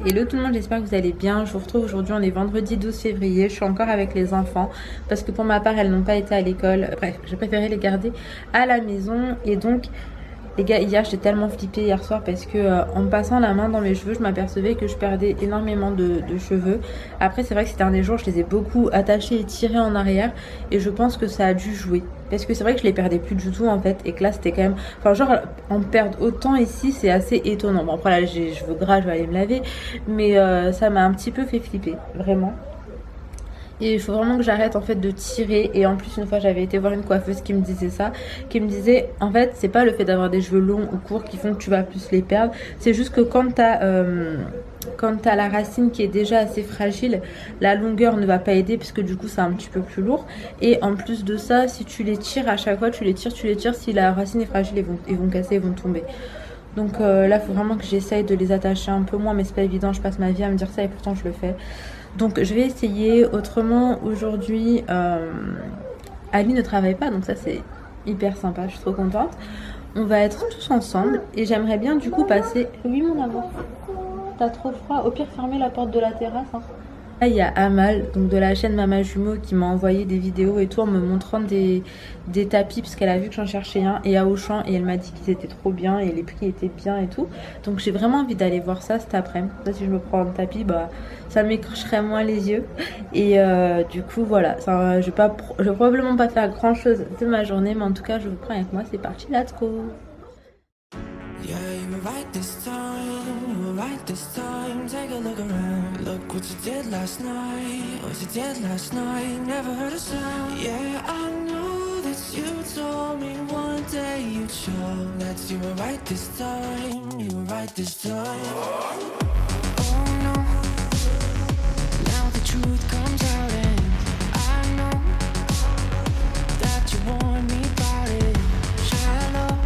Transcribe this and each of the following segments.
Hello tout le monde, j'espère que vous allez bien. Je vous retrouve aujourd'hui, on est vendredi 12 février. Je suis encore avec les enfants parce que pour ma part, elles n'ont pas été à l'école. Bref, j'ai préféré les garder à la maison. Et donc, les gars, hier, j'étais tellement flippée hier soir parce que en me passant la main dans mes cheveux, je m'apercevais que je perdais énormément de cheveux. Après, c'est vrai que ces derniers jours, je les ai beaucoup attachés et tirés en arrière. Et je pense que ça a dû jouer. Parce que c'est vrai que je les perdais plus du tout en fait. Et que là, c'était quand même... Enfin, genre, en perdre autant ici, c'est assez étonnant. Bon, après, là, j'ai les cheveux gras, je vais aller me laver. Mais ça m'a un petit peu fait flipper, vraiment. Et il faut vraiment que j'arrête en fait de tirer. Et en plus, une fois, j'avais été voir une coiffeuse qui me disait ça, qui me disait en fait, c'est pas le fait d'avoir des cheveux longs ou courts qui font que tu vas plus les perdre. C'est juste que quand t'as la racine qui est déjà assez fragile, la longueur ne va pas aider puisque du coup c'est un petit peu plus lourd. Et en plus de ça, si tu les tires à chaque fois, tu les tires, si la racine est fragile, ils vont casser, ils vont tomber. Donc là, il faut vraiment que j'essaye de les attacher un peu moins, mais c'est pas évident. Je passe ma vie à me dire ça et pourtant je le fais. Donc je vais essayer. Autrement, aujourd'hui, Ali ne travaille pas, donc ça c'est hyper sympa. Je suis trop contente. On va être tous ensemble et j'aimerais bien du coup passer. Oui, mon amour. T'as trop froid. Au pire, fermez la porte de la terrasse. Hein. Là, il y a Amal, donc de la chaîne Mama Jumeau, qui m'a envoyé des vidéos et tout en me montrant des tapis parce qu'elle a vu que j'en cherchais un et à Auchan et elle m'a dit qu'ils étaient trop bien et les prix étaient bien et tout. Donc j'ai vraiment envie d'aller voir ça cet après-midi. Là, si je me prends un tapis, bah ça m'écorcherait moins les yeux. Et du coup voilà, je vais probablement pas faire grand chose de ma journée, mais en tout cas je vous prends avec moi. C'est parti, let's go. Yeah, you were right this time, you were right this time. Take a look around, look what you did last night. What you did last night, never heard a sound. Yeah, I know that you told me one day you'd show that you were right this time, you were right this time. Oh no, now the truth comes out and I know that you want me about it. Shallow.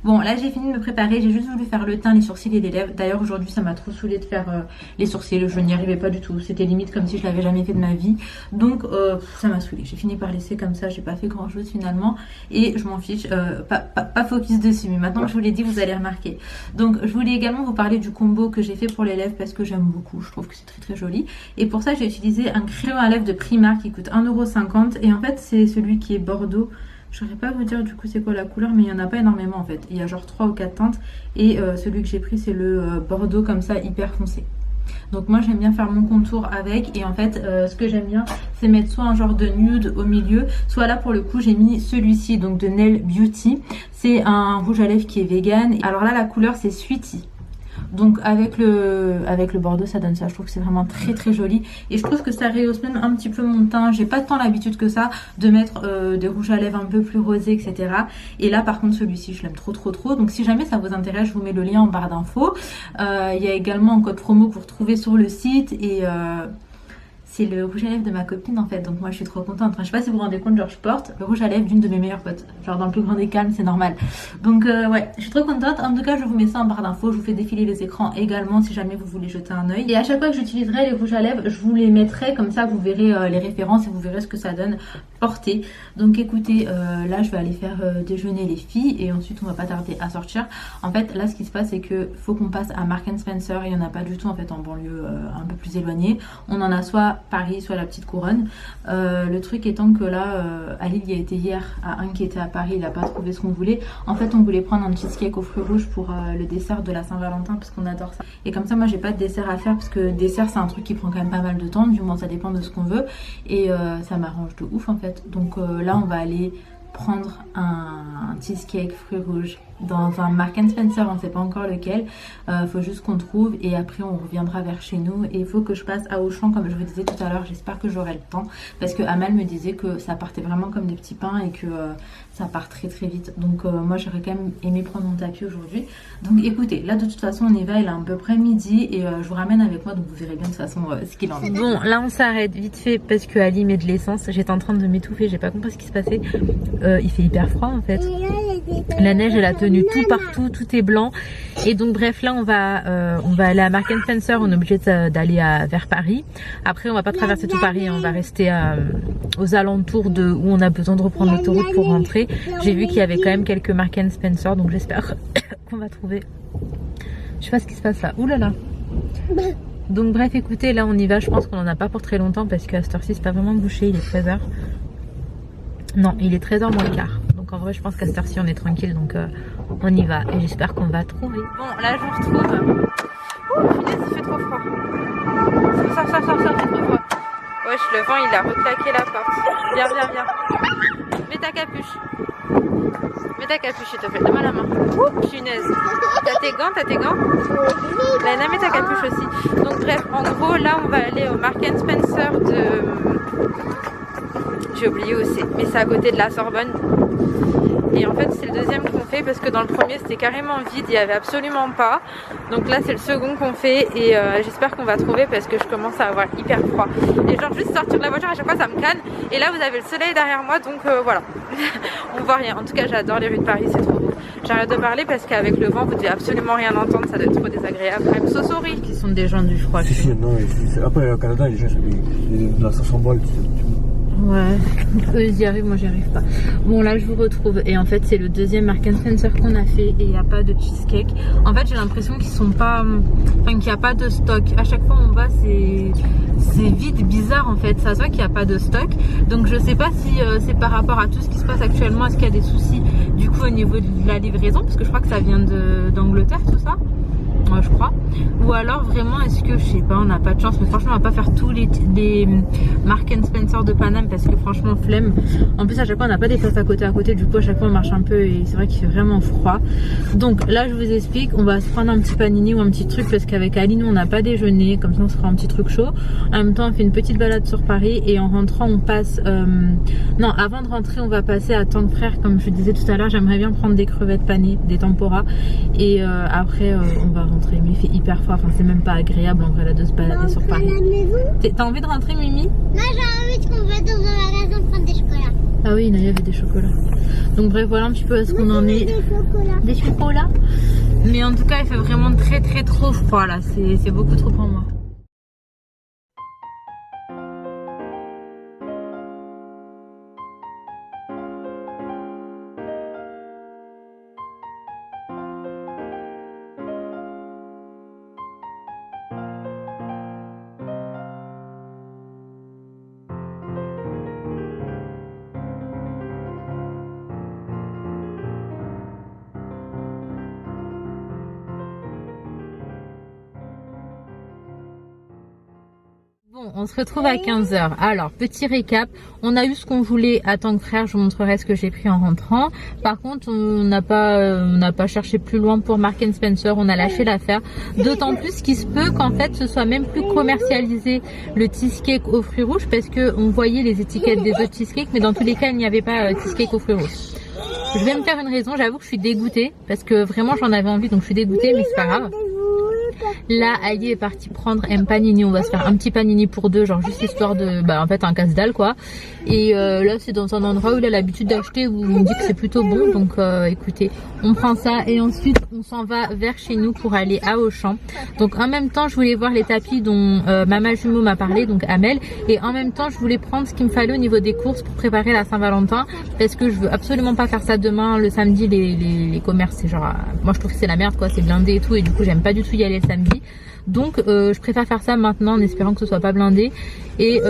Bon, là j'ai fini de me préparer, j'ai juste voulu faire le teint, les sourcils et les lèvres. D'ailleurs aujourd'hui ça m'a trop saoulé de faire les sourcils, je n'y arrivais pas du tout. C'était limite comme si je l'avais jamais fait de ma vie. Donc ça m'a saoulé. J'ai fini par laisser comme ça, j'ai pas fait grand chose finalement. Et je m'en fiche, pas focus dessus. Mais maintenant que je vous l'ai dit, vous allez remarquer. Donc je voulais également vous parler du combo que j'ai fait pour les lèvres parce que j'aime beaucoup. Je trouve que c'est très très joli. Et pour ça j'ai utilisé un crayon à lèvres de Primark qui coûte 1,50 €. Et en fait c'est celui qui est Bordeaux. Je saurais pas vous dire du coup c'est quoi la couleur, mais il n'y en a pas énormément en fait. Il y a genre 3 ou 4 teintes et celui que j'ai pris c'est le Bordeaux comme ça hyper foncé. Donc moi j'aime bien faire mon contour avec et en fait ce que j'aime bien c'est mettre soit un genre de nude au milieu, soit là pour le coup j'ai mis celui-ci donc de Nail Beauty. C'est un rouge à lèvres qui est vegan. Alors là la couleur c'est Sweetie. Donc avec le bordeaux ça donne ça, je trouve que c'est vraiment très très joli et je trouve que ça rehausse même un petit peu mon teint. J'ai pas tant l'habitude que ça de mettre des rouges à lèvres un peu plus rosés etc. Et là par contre celui-ci je l'aime trop. Donc si jamais ça vous intéresse je vous mets le lien en barre d'infos. Il y a également un code promo pour trouver sur le site et c'est le rouge à lèvres de ma copine en fait, donc moi je suis trop contente. Enfin, je sais pas si vous vous rendez compte, genre je porte le rouge à lèvres d'une de mes meilleures potes, genre dans le plus grand des calmes, c'est normal. Donc ouais, je suis trop contente. En tout cas je vous mets ça en barre d'infos, je vous fais défiler les écrans également si jamais vous voulez jeter un oeil. Et à chaque fois que j'utiliserai les rouges à lèvres, je vous les mettrai comme ça, vous verrez les références et vous verrez ce que ça donne. porter. Donc écoutez, là je vais aller faire déjeuner les filles et ensuite on va pas tarder à sortir. En fait là ce qui se passe c'est que faut qu'on passe à Marks & Spencer, il n'y en a pas du tout en fait en banlieue un peu plus éloignée. On en a soit Paris soit la petite couronne. Le truc étant que là Ali y a été hier à un qui était à Paris, il a pas trouvé ce qu'on voulait. En fait on voulait prendre un cheesecake aux fruits rouges pour le dessert de la Saint-Valentin parce qu'on adore ça. Et comme ça moi j'ai pas de dessert à faire parce que dessert c'est un truc qui prend quand même pas mal de temps, du moins ça dépend de ce qu'on veut et ça m'arrange de ouf en fait. Donc là on va aller prendre un cheesecake fruits rouges dans un Marks & Spencer, on ne sait pas encore lequel, faut juste qu'on trouve et après on reviendra vers chez nous. Et il faut que je passe à Auchan comme je vous disais tout à l'heure, j'espère que j'aurai le temps parce que Amal me disait que ça partait vraiment comme des petits pains et que ça part très très vite. Donc moi j'aurais quand même aimé prendre mon tapis aujourd'hui. Donc écoutez, là de toute façon on y va, il est à peu près midi et je vous ramène avec moi donc vous verrez bien de toute façon ce qu'il en est. Bon là on s'arrête vite fait parce que Ali met de l'essence, j'étais en train de m'étouffer, j'ai pas compris ce qui se passait. Il fait hyper froid en fait, la neige elle a tenu tout partout, tout est blanc et donc bref là on va aller à Marks & Spencer, on est obligé d'aller vers Paris. Après on va pas traverser tout Paris, on va rester aux alentours de où on a besoin de reprendre l'autoroute pour rentrer. J'ai vu qu'il y avait quand même quelques Marks & Spencer donc j'espère qu'on va trouver. Je sais pas ce qui se passe là, oulala. Donc bref écoutez là on y va, je pense qu'on en a pas pour très longtemps parce qu'à cette heure-ci c'est pas vraiment bouché, il est 13h. Non il est 13h moins le quart. En vrai je pense qu'à cette heure-ci on est tranquille donc on y va et j'espère qu'on va trouver. Bon là je vous retrouve. Ouh punaise il fait trop froid. Sors, il fait trop froid. Wesh le vent il a reclaqué la porte. Viens. Mets ta capuche. S'il te plaît, donne-moi la main. Ouh punaise. T'as tes gants Lana mets ta capuche aussi. Donc bref en gros là on va aller au Marks & Spencer de... J'ai oublié où c'est, mais c'est à côté de la Sorbonne. Et en fait c'est le deuxième qu'on fait parce que dans le premier c'était carrément vide, il n'y avait absolument pas. Donc là c'est le second qu'on fait et j'espère qu'on va trouver parce que je commence à avoir hyper froid. Et genre juste sortir de la voiture à chaque fois ça me canne. Et là vous avez le soleil derrière moi donc voilà. On voit rien. En tout cas j'adore les rues de Paris, c'est trop beau. J'arrête de parler parce qu'avec le vent vous devez absolument rien entendre, ça doit être trop désagréable. I'm so sorry. Qui sont des gens du froid. Si, non, après au Canada les gens de la 500 balles. Ouais, eux ils y arrivent, moi j'y arrive pas. Bon là je vous retrouve et en fait c'est le deuxième Marks & Spencer qu'on a fait et il n'y a pas de cheesecake. En fait j'ai l'impression qu'ils sont pas, enfin qu'il n'y a pas de stock. À chaque fois on va c'est vide, bizarre en fait. Ça se voit qu'il n'y a pas de stock. Donc je sais pas si c'est par rapport à tout ce qui se passe actuellement, est-ce qu'il y a des soucis du coup au niveau de la livraison parce que je crois que ça vient d'Angleterre tout ça. Je crois, ou alors vraiment est-ce que je sais pas, on n'a pas de chance, mais franchement on va pas faire tous les Marks & Spencer de Paname parce que franchement flemme. En plus à chaque fois on n'a pas des places à côté, du coup à chaque fois on marche un peu et c'est vrai qu'il fait vraiment froid. Donc là je vous explique, on va se prendre un petit panini ou un petit truc parce qu'avec Aline on n'a pas déjeuné, comme ça on se fera un petit truc chaud. En même temps on fait une petite balade sur Paris et en rentrant on passe non avant de rentrer on va passer à Tank Frères comme je disais tout à l'heure. J'aimerais bien prendre des crevettes panées, des tempura et après on va rentrer. Mais il fait hyper froid, enfin c'est même pas agréable en vrai là de se balader sur Paris. T'as envie de rentrer Mimi? Moi j'ai envie qu'on va dans un magasin prendre des chocolats. Ah oui, Naya avait des chocolats. Donc bref voilà un petit peu à ce qu'on en est. Des chocolats. Mais en tout cas il fait vraiment très trop froid là, c'est beaucoup trop pour moi. Bon, on se retrouve à 15h. Alors, petit récap, on a eu ce qu'on voulait à Tank Frères, je vous montrerai ce que j'ai pris en rentrant. Par contre, on n'a pas cherché plus loin pour Marks & Spencer, on a lâché l'affaire. D'autant plus qu'il se peut qu'en fait, ce soit même plus commercialisé le cheesecake aux fruits rouges parce que on voyait les étiquettes des autres cheesecakes, mais dans tous les cas, il n'y avait pas cheesecake aux fruits rouges. Je vais me faire une raison, j'avoue que je suis dégoûtée parce que vraiment j'en avais envie donc je suis dégoûtée mais c'est pas grave. Là, Ali est parti prendre un panini. On va se faire un petit panini pour deux, genre juste histoire de, en fait, un casse-dalle quoi. Et là, c'est dans un endroit où il a l'habitude d'acheter, où il me dit que c'est plutôt bon. Donc, écoutez, on prend ça et ensuite on s'en va vers chez nous pour aller à Auchan. Donc, en même temps, je voulais voir les tapis dont Maman Jumeau m'a parlé, donc Amel. Et en même temps, je voulais prendre ce qu'il me fallait au niveau des courses pour préparer la Saint-Valentin, parce que je veux absolument pas faire ça demain. Le samedi, les commerces, c'est genre, moi je trouve que c'est la merde quoi, c'est blindé et tout, et du coup j'aime pas du tout y aller le samedi. Donc je préfère faire ça maintenant en espérant que ce soit pas blindé. Et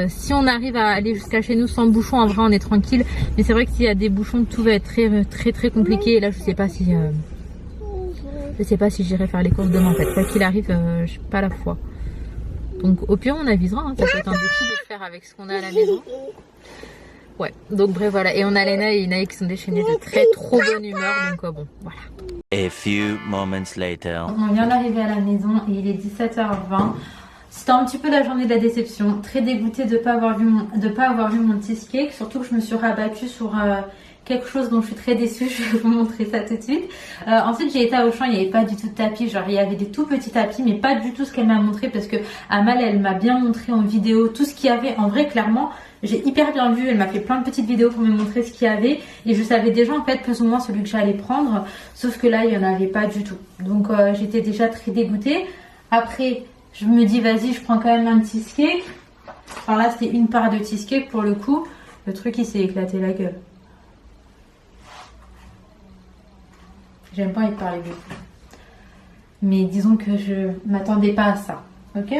si on arrive à aller jusqu'à chez nous sans bouchon, en vrai on est tranquille. Mais c'est vrai que s'il y a des bouchons, tout va être très compliqué. Et là je sais pas si j'irai faire les courses demain en fait. Quoi qu'il arrive, j'ai pas la foi. Donc au pire on avisera, hein. Ça peut être un défi de le faire avec ce qu'on a à la maison. Ouais, donc bref voilà, et on a Léna et Inaï qui sont déchaînés de trop bonne humeur, donc bon, voilà. A few moments later. On vient d'arriver à la maison et il est 17h20. C'était un petit peu la journée de la déception, très dégoûtée de pas avoir vu mon cheesecake, surtout que je me suis rabattue sur quelque chose dont je suis très déçue. Je vais vous montrer ça tout de suite. Ensuite j'ai été à Auchan, il n'y avait pas du tout de tapis, genre il y avait des tout petits tapis, mais pas du tout ce qu'elle m'a montré, parce que Amal elle m'a bien montré en vidéo tout ce qu'il y avait. En vrai clairement j'ai hyper bien vu, elle m'a fait plein de petites vidéos pour me montrer ce qu'il y avait, et je savais déjà en fait plus ou moins celui que j'allais prendre, sauf que là il n'y en avait pas du tout. Donc j'étais déjà très dégoûtée. Après je me dis vas-y, je prends quand même un cheesecake. Enfin là c'était une part de cheesecake pour le coup, le truc il s'est éclaté la gueule. J'aime pas y parler beaucoup, mais disons que je m'attendais pas à ça. Ok,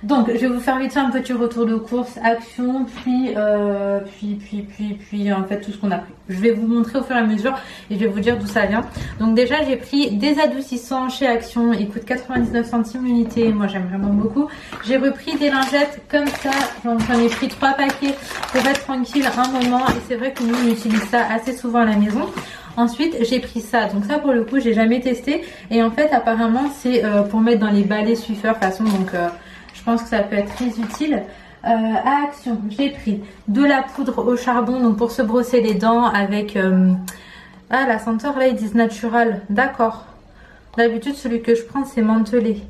donc je vais vous faire vite fait un petit retour de course, Action, puis en fait tout ce qu'on a pris. Je vais vous montrer au fur et à mesure et je vais vous dire d'où ça vient. Donc déjà j'ai pris des adoucissants chez Action, ils coûtent 99 centimes l'unité, moi j'aime vraiment beaucoup. J'ai repris des lingettes comme ça, j'en ai pris 3 paquets pour être tranquille un moment, et c'est vrai que nous on utilise ça assez souvent à la maison. Ensuite j'ai pris ça, donc ça pour le coup j'ai jamais testé, et en fait apparemment c'est pour mettre dans les balais Swiffer façon, donc je pense que ça peut être très utile. À Action j'ai pris de la poudre au charbon, donc pour se brosser les dents avec la senteur là ils disent natural, d'accord. D'habitude celui que je prends c'est mentelé,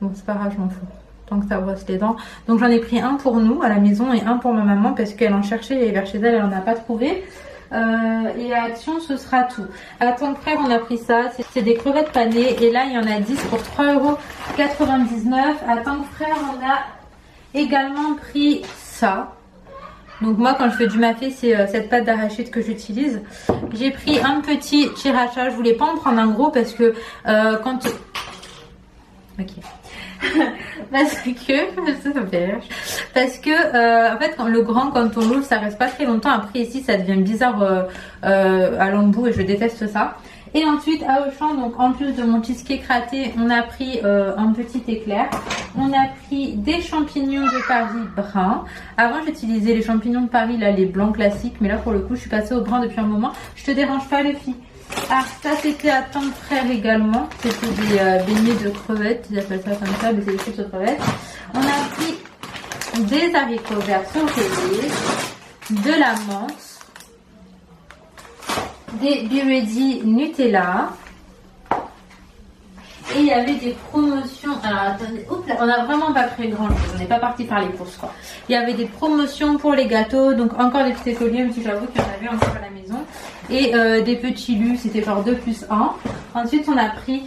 bon c'est pas grave, je m'en fous tant que ça brosse les dents. Donc j'en ai pris un pour nous à la maison et un pour ma maman parce qu'elle en cherchait et vers chez elle elle en a pas trouvé. Et à Action ce sera tout. À Tant que Frère on a pris ça, c'est des crevettes panées, et là il y en a 10 pour 3,99 €. À Tant que Frère on a également pris ça. Donc moi quand je fais du mafé c'est cette pâte d'arachide que j'utilise. J'ai pris un petit sriracha, je voulais pas en prendre un gros parce que quand... Ok. Parce que en fait quand le grand, quand on l'ouvre ça reste pas très longtemps, après ici ça devient bizarre à l'embout et je déteste ça. Et ensuite à Auchan, donc en plus de mon cheesecake raté, on a pris un petit éclair, on a pris des champignons de Paris bruns. Avant j'utilisais les champignons de Paris là, les blancs classiques, mais là pour le coup je suis passée au brun depuis un moment. Je te dérange pas les filles? Ah, ça c'était à Tant que Frère également, c'était des beignets de crevettes, ils appellent ça comme ça, mais c'est des chips de crevettes. On a pris des haricots verts sautés, de la menthe, des Be Ready Nutella, et il y avait des promotions. Alors attendez, oups, là, on a vraiment pas pris grand chose, on n'est pas parti faire les courses quoi. Il y avait des promotions pour les gâteaux, donc encore des petits écoliers, même si j'avoue qu'il y en avait encore à la maison. Et des petits lus, c'était genre 2 plus 1. Ensuite on a pris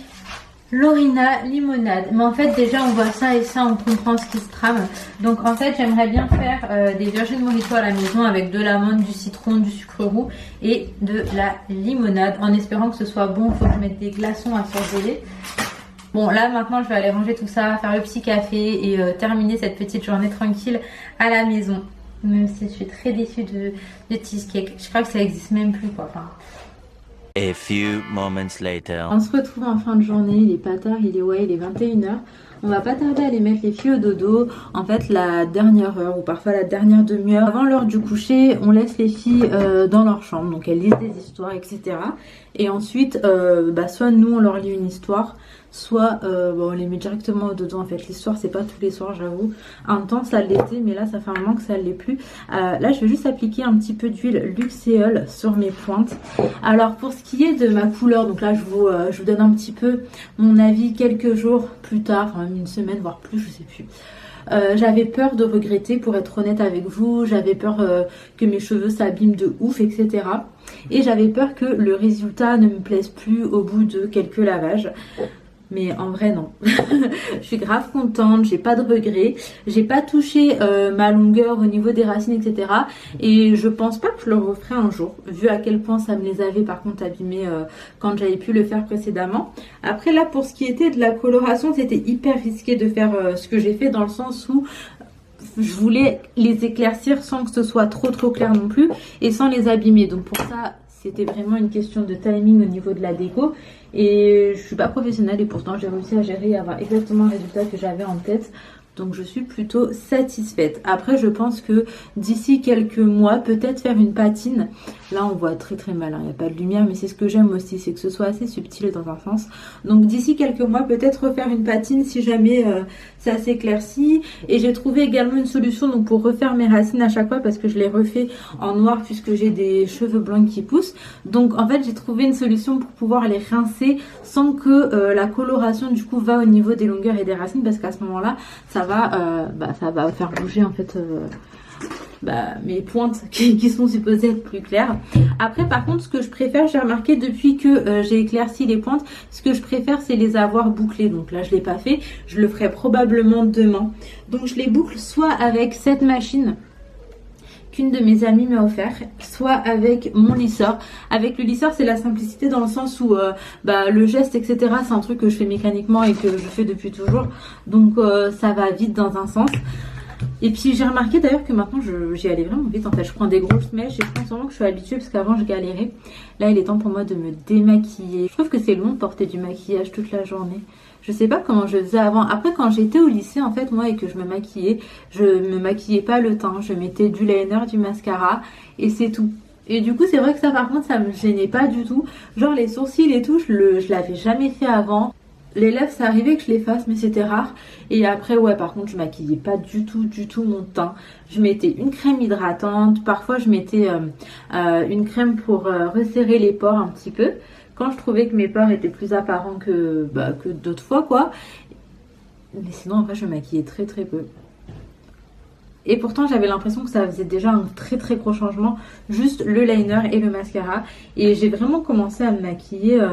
Lorina limonade, mais en fait déjà on voit ça et ça, on comprend ce qui se trame. Donc en fait j'aimerais bien faire des Virgin Mojito à la maison avec de l'amande, du citron, du sucre roux et de la limonade, en espérant que ce soit bon. Il faut que je mette des glaçons à surgeler. Bon là maintenant je vais aller ranger tout ça, faire le petit café et terminer cette petite journée tranquille à la maison. Même si je suis très déçue de cheesecake. Je crois que ça existe même plus quoi. Enfin... A few moments later. On se retrouve en fin de journée, il est pas tard, il est 21 h. On va pas tarder à aller mettre les filles au dodo. En fait, la dernière heure ou parfois la dernière demi-heure avant l'heure du coucher, on laisse les filles dans leur chambre. Donc elles lisent des histoires, etc. Et ensuite, soit nous on leur lit une histoire, soit on les met directement au dodo. En fait, l'histoire c'est pas tous les soirs, j'avoue. Un temps ça l'était, mais là ça fait un moment que ça l'est plus. Là je vais juste appliquer un petit peu d'huile Luxéol sur mes pointes. Alors pour ce qui est de ma couleur, donc là je vous donne un petit peu mon avis quelques jours plus tard, enfin une semaine voire plus, je sais plus. J'avais peur de regretter, pour être honnête avec vous. J'avais peur que mes cheveux s'abîment de ouf, etc. Et j'avais peur que le résultat ne me plaise plus au bout de quelques lavages. Mais en vrai non, je suis grave contente, j'ai pas de regrets, j'ai pas touché ma longueur au niveau des racines, etc. Et je pense pas que je le referai un jour, vu à quel point ça me les avait par contre abîmés quand j'avais pu le faire précédemment. Après là, pour ce qui était de la coloration, c'était hyper risqué de faire ce que j'ai fait, dans le sens où je voulais les éclaircir sans que ce soit trop clair non plus et sans les abîmer. Donc pour ça, c'était vraiment une question de timing au niveau de la déco. Et je suis pas professionnelle et pourtant j'ai réussi à gérer et à avoir exactement le résultat que j'avais en tête. Donc je suis plutôt satisfaite. Après je pense que d'ici quelques mois, peut-être faire une patine. Là on voit très mal, il n'y a pas de lumière, mais c'est ce que j'aime aussi, c'est que ce soit assez subtil dans un sens. Donc d'ici quelques mois, peut-être refaire une patine si jamais ça s'éclaircit. Et j'ai trouvé également une solution donc pour refaire mes racines à chaque fois, parce que je les refais en noir puisque j'ai des cheveux blancs qui poussent. Donc en fait j'ai trouvé une solution pour pouvoir les rincer sans que la coloration du coup va au niveau des longueurs et des racines, parce qu'à ce moment là ça va faire bouger en fait mes pointes qui sont supposées être plus claires. Après par contre, ce que je préfère, j'ai remarqué depuis que j'ai éclairci les pointes, ce que je préfère c'est les avoir bouclées. Donc là je l'ai pas fait, je le ferai probablement demain. Donc je les boucle soit avec cette machine qu'une de mes amies m'a offert, soit avec mon lisseur. Avec le lisseur c'est la simplicité, dans le sens où le geste etc c'est un truc que je fais mécaniquement et que je fais depuis toujours, donc ça va vite dans un sens. Et puis j'ai remarqué d'ailleurs que maintenant j'y allais vraiment vite en fait. Je prends des grosses mèches et je pense vraiment que je suis habituée, parce qu'avant je galérais. Là il est temps pour moi de me démaquiller. Je trouve que c'est long de porter du maquillage toute la journée. Je sais pas comment je faisais avant. Après quand j'étais au lycée en fait, moi, et que je me maquillais pas le teint. Je mettais du liner, du mascara et c'est tout. Et du coup c'est vrai que ça par contre ça me gênait pas du tout. Genre les sourcils et tout, je l'avais jamais fait avant. Les lèvres ça arrivait que je les fasse, mais c'était rare. Et après ouais, par contre je maquillais pas du tout mon teint. Je mettais une crème hydratante, parfois je mettais une crème pour resserrer les pores un petit peu, quand je trouvais que mes pores étaient plus apparents que d'autres fois quoi. Mais sinon en vrai je me maquillais très peu. Et pourtant j'avais l'impression que ça faisait déjà un très gros changement, juste le liner et le mascara. Et j'ai vraiment commencé à me maquiller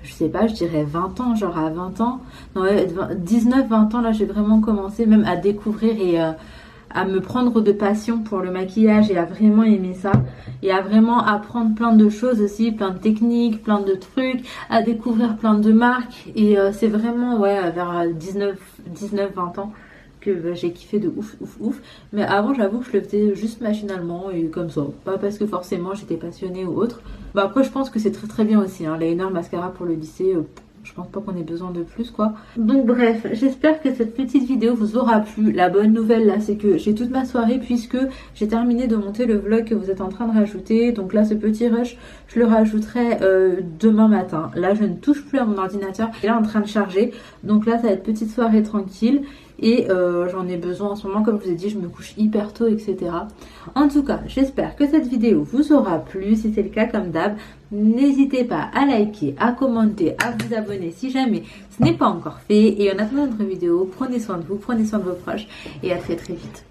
je sais pas, je dirais 20 ans, genre à 20 ans, non, 19-20 ans, là j'ai vraiment commencé même à découvrir et à me prendre de passion pour le maquillage et à vraiment aimer ça. Et à vraiment apprendre plein de choses aussi, plein de techniques, plein de trucs, à découvrir plein de marques. Et c'est vraiment, ouais, vers 19-20 ans que j'ai kiffé de ouf. Mais avant j'avoue que je le faisais juste machinalement et comme ça, pas parce que forcément j'étais passionnée ou autre. Après je pense que c'est très bien aussi, hein. Liner, mascara pour le lycée, je pense pas qu'on ait besoin de plus quoi. Donc bref, j'espère que cette petite vidéo vous aura plu. La bonne nouvelle là c'est que j'ai toute ma soirée, puisque j'ai terminé de monter le vlog que vous êtes en train de rajouter. Donc là ce petit rush je le rajouterai demain matin. Là je ne touche plus à mon ordinateur, il est là en train de charger. Donc là ça va être petite soirée tranquille. Et j'en ai besoin en ce moment, comme je vous ai dit, je me couche hyper tôt, etc. En tout cas, j'espère que cette vidéo vous aura plu. Si c'est le cas, comme d'hab, n'hésitez pas à liker, à commenter, à vous abonner si jamais ce n'est pas encore fait. Et en attendant notre vidéo, prenez soin de vous, prenez soin de vos proches et à très vite.